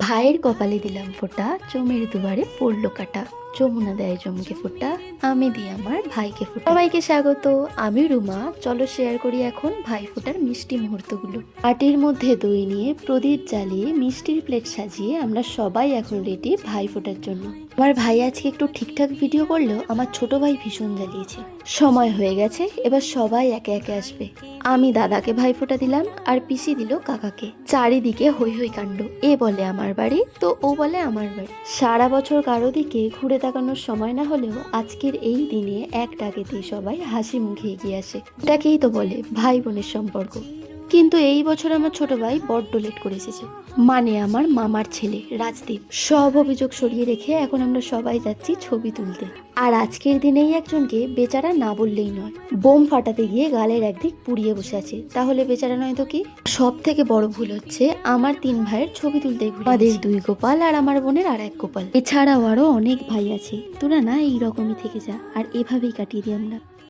ভাইয়ের কপালে দিলাম ফোঁটা, জমের দুয়ারে পড়লো কাটা। যমুনা দেয় জমকে ফোঁটা, আমি দিই আমার ভাইকে ফোঁটা। সবাইকে স্বাগত, আমি রুমা। চলো শেয়ার করি এখন ভাই ফোঁটার মিষ্টি মুহূর্তগুলো। পাটির মধ্যে দই নিয়ে প্রদীপ জ্বালিয়ে মিষ্টির প্লেট সাজিয়ে আমরা সবাই এখন রেডি ভাই ফোঁটার জন্য। আমার ভাই আজকে একটু ঠিকঠাক ভিডিও করলেও আমার ছোট ভাই ভীষণ জ্বালিয়েছে। সময় হয়ে গেছে, এবার সবাই একে একে আসবে। আমি দাদাকে ভাই ফোঁটা দিলাম, আর পিসি দিল কাকাকে। চারিদিকে হই হই কাণ্ড। এ বলে আমার বাড়ি, তো ও বলে আমার বাড়ি। সারা বছর কারো দিকে ঘুরে তাকানোর সময় না হলেও আজকের এই দিনে এক ডাকেতেই সবাই হাসি মুখে এগিয়ে আসে। এটাকেই তো বলে ভাই বোনের সম্পর্ক। কিন্তু এই বছর আমার ছোট ভাই বড্ড লেট করে এসেছে। মানে আমার মামার ছেলে রাজদীপ। সব অভিযোগ সরিয়ে রেখে এখন আমরা সবাই যাচ্ছি ছবি তুলতে। আর আজকের দিনেই একজনকে বেচারা না বললেই নয়। বোম ফাটাতে গিয়ে গালের একদিক পুড়িয়ে বসে আছে, তাহলে বেচারা নয় তো কি? সব থেকে বড় ভুল হচ্ছে আমার 3 ভাইয়ের ছবি তুলতেই ভুলে আমাদের 2 গোপাল আর আমার বোনের আর 1 গোপাল। এছাড়াও আরো অনেক ভাই আছে। তোরা না এইরকমই থেকে যা, আর এভাবেই কাটিয়ে দিই আমরা।